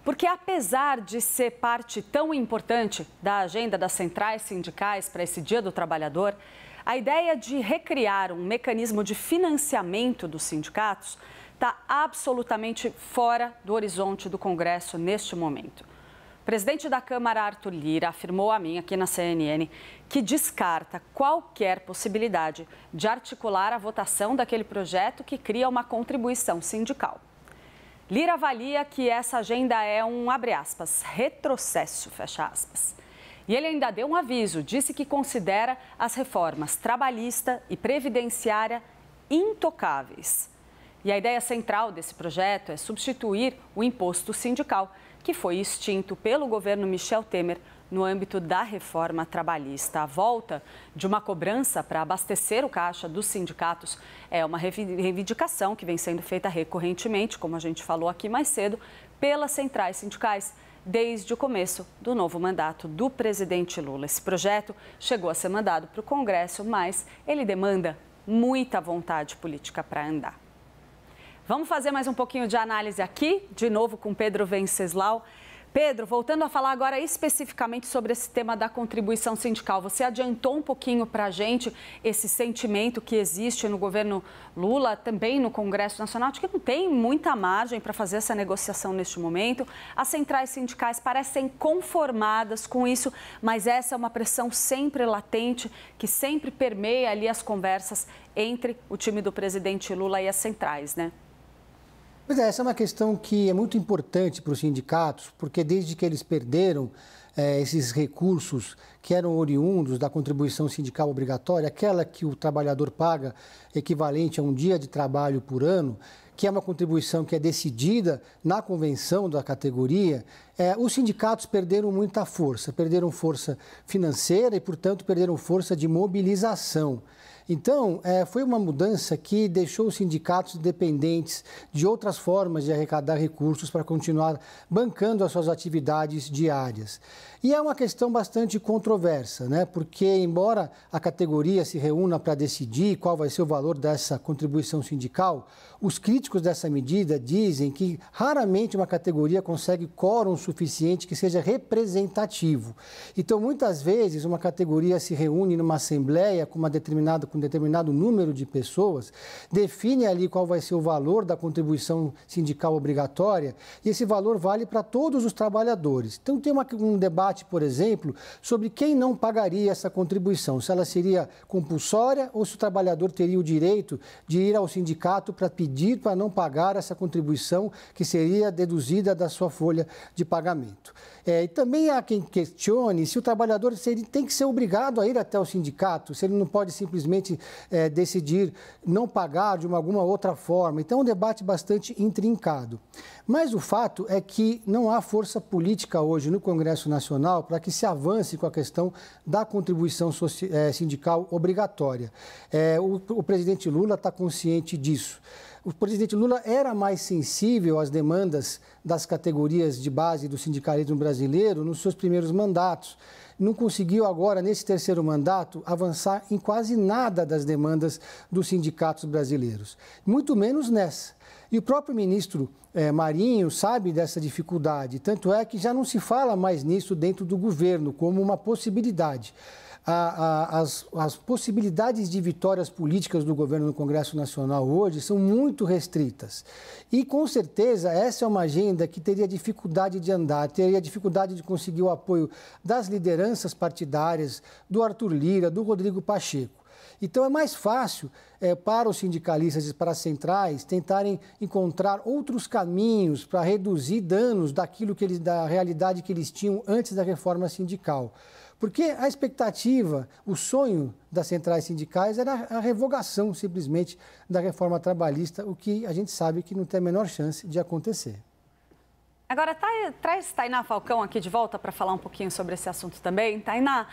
Porque apesar de ser parte tão importante da agenda das centrais sindicais para esse Dia do Trabalhador, a ideia de recriar um mecanismo de financiamento dos sindicatos está absolutamente fora do horizonte do Congresso neste momento. O presidente da Câmara, Arthur Lira, afirmou a mim aqui na CNN que descarta qualquer possibilidade de articular a votação daquele projeto que cria uma contribuição sindical. Lira avalia que essa agenda é um, abre aspas, retrocesso, fecha aspas. E ele ainda deu um aviso, disse que considera as reformas trabalhista e previdenciária intocáveis. E a ideia central desse projeto é substituir o imposto sindical, que foi extinto pelo governo Michel Temer no âmbito da reforma trabalhista. A volta de uma cobrança para abastecer o caixa dos sindicatos é uma reivindicação que vem sendo feita recorrentemente, como a gente falou aqui mais cedo, pelas centrais sindicais desde o começo do novo mandato do presidente Lula. Esse projeto chegou a ser mandado para o Congresso, mas ele demanda muita vontade política para andar. Vamos fazer mais um pouquinho de análise aqui, de novo com Pedro Venceslau. Pedro, voltando a falar agora especificamente sobre esse tema da contribuição sindical, você adiantou um pouquinho para a gente esse sentimento que existe no governo Lula, também no Congresso Nacional, de que não tem muita margem para fazer essa negociação neste momento. As centrais sindicais parecem conformadas com isso, mas essa é uma pressão sempre latente, que sempre permeia ali as conversas entre o time do presidente Lula e as centrais, né? Pois é, essa é uma questão que é muito importante para os sindicatos, porque desde que eles perderam esses recursos que eram oriundos da contribuição sindical obrigatória, aquela que o trabalhador paga equivalente a um dia de trabalho por ano, que é uma contribuição que é decidida na convenção da categoria, os sindicatos perderam muita força, perderam força financeira e, portanto, perderam força de mobilização. Então, foi uma mudança que deixou os sindicatos dependentes de outras formas de arrecadar recursos para continuar bancando as suas atividades diárias. E é uma questão bastante controversa, né? Porque, embora a categoria se reúna para decidir qual vai ser o valor dessa contribuição sindical, os críticos dessa medida dizem que raramente uma categoria consegue quórum suficiente que seja representativo. Então, muitas vezes, uma categoria se reúne numa assembleia com um determinado número de pessoas, define ali qual vai ser o valor da contribuição sindical obrigatória e esse valor vale para todos os trabalhadores. Então, tem um debate, por exemplo, sobre quem não pagaria essa contribuição, se ela seria compulsória ou se o trabalhador teria o direito de ir ao sindicato para pedir para não pagar essa contribuição que seria deduzida da sua folha de pagamento. E também há quem questione se o trabalhador tem que ser obrigado a ir até o sindicato, se ele não pode simplesmente decidir não pagar de alguma outra forma. Então, é um debate bastante intrincado. Mas o fato é que não há força política hoje no Congresso Nacional para que se avance com a questão da contribuição sindical obrigatória. O presidente Lula está consciente disso. O presidente Lula era mais sensível às demandas das categorias de base do sindicalismo brasileiro nos seus primeiros mandatos. Não conseguiu agora, nesse terceiro mandato, avançar em quase nada das demandas dos sindicatos brasileiros, muito menos nessa. E o próprio ministro Marinho sabe dessa dificuldade, tanto é que já não se fala mais nisso dentro do governo como uma possibilidade. As possibilidades de vitórias políticas do governo no Congresso Nacional hoje são muito restritas. E, com certeza, essa é uma agenda que teria dificuldade de andar, teria dificuldade de conseguir o apoio das lideranças partidárias, do Arthur Lira, do Rodrigo Pacheco. Então, é mais fácil para os sindicalistas e para as centrais tentarem encontrar outros caminhos para reduzir danos da realidade que eles tinham antes da reforma sindical. Porque a expectativa, o sonho das centrais sindicais era a revogação, simplesmente, da reforma trabalhista, o que a gente sabe que não tem a menor chance de acontecer. Agora, traz Tainá Falcão aqui de volta para falar um pouquinho sobre esse assunto também. Tainá,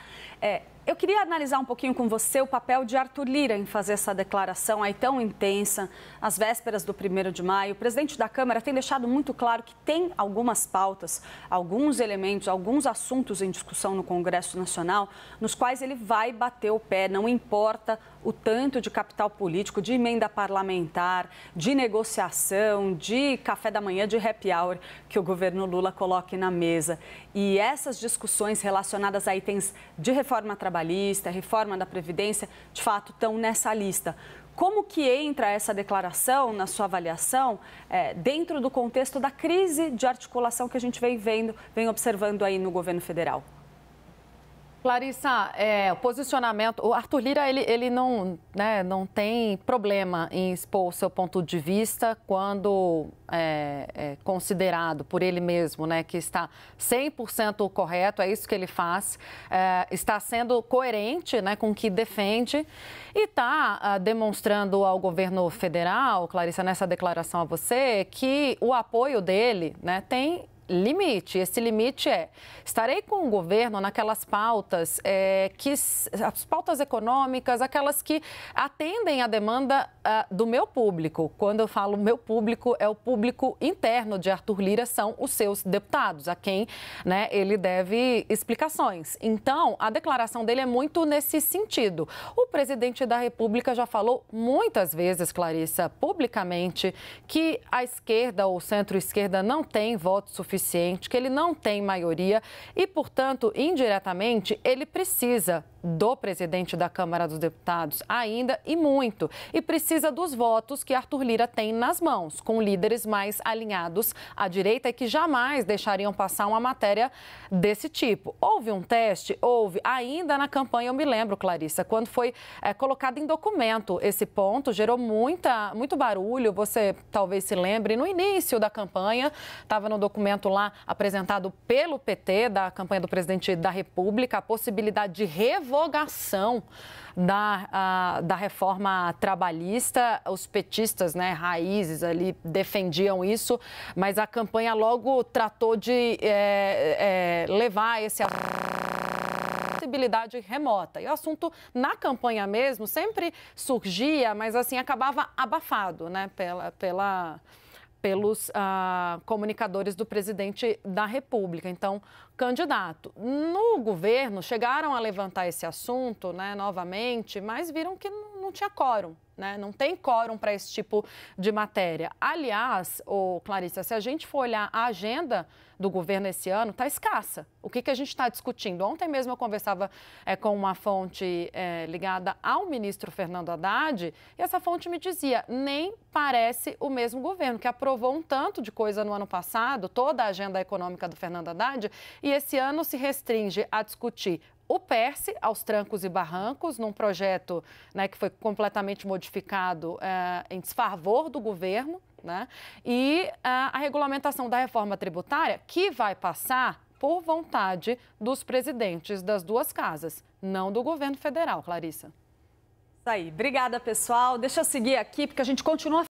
Eu queria analisar um pouquinho com você o papel de Arthur Lira em fazer essa declaração aí tão intensa, às vésperas do 1º de maio. O presidente da Câmara tem deixado muito claro que tem algumas pautas, alguns elementos, alguns assuntos em discussão no Congresso Nacional, nos quais ele vai bater o pé, não importa o tanto de capital político, de emenda parlamentar, de negociação, de café da manhã, de happy hour que o governo Lula coloque na mesa. E essas discussões relacionadas a itens de reforma trabalhista, reforma da Previdência, de fato estão nessa lista. Como que entra essa declaração, na sua avaliação, dentro do contexto da crise de articulação que a gente vem observando aí no governo federal? Clarissa, o posicionamento, o Arthur Lira, ele não tem problema em expor o seu ponto de vista quando é considerado por ele mesmo, que está 100% correto, é isso que ele faz, está sendo coerente, com o que defende e está demonstrando ao governo federal, Clarissa, nessa declaração a você, que o apoio dele, tem limite. Esse limite estarei com o governo naquelas pautas, as pautas econômicas, aquelas que atendem à demanda do meu público. Quando eu falo meu público, é o público interno de Arthur Lira, são os seus deputados, a quem ele deve explicações. Então, a declaração dele é muito nesse sentido. O presidente da República já falou muitas vezes, Clarissa, publicamente, que a esquerda ou centro-esquerda não tem voto suficiente, que ele não tem maioria e, portanto, indiretamente, ele precisa do presidente da Câmara dos Deputados ainda e muito. E precisa dos votos que Arthur Lira tem nas mãos, com líderes mais alinhados à direita e que jamais deixariam passar uma matéria desse tipo. Houve um teste? Houve. Ainda na campanha, eu me lembro, Clarissa, quando foi colocado em documento esse ponto, gerou muito barulho, você talvez se lembre, no início da campanha, estava no documento lá apresentado pelo PT, da campanha do presidente da República, a possibilidade de revogação da reforma trabalhista. Os petistas, raízes ali, defendiam isso, mas a campanha logo tratou de levar esse possibilidade remota. E o assunto na campanha mesmo sempre surgia, mas assim acabava abafado, pelos comunicadores do presidente da República. Então, candidato. No governo, chegaram a levantar esse assunto, novamente, mas viram que não tinha quórum, não tem quórum para esse tipo de matéria. Aliás, Clarissa, se a gente for olhar a agenda do governo esse ano, está escassa. O que a gente está discutindo? Ontem mesmo eu conversava com uma fonte ligada ao ministro Fernando Haddad e essa fonte me dizia, nem parece o mesmo governo, que aprovou um tanto de coisa no ano passado, toda a agenda econômica do Fernando Haddad, e esse ano se restringe a discutir o PERSE aos trancos e barrancos, num projeto que foi completamente modificado em desfavor do governo, e a regulamentação da reforma tributária, que vai passar por vontade dos presidentes das duas casas, não do governo federal, Clarissa. Isso aí. Obrigada, pessoal. Deixa eu seguir aqui, porque a gente continua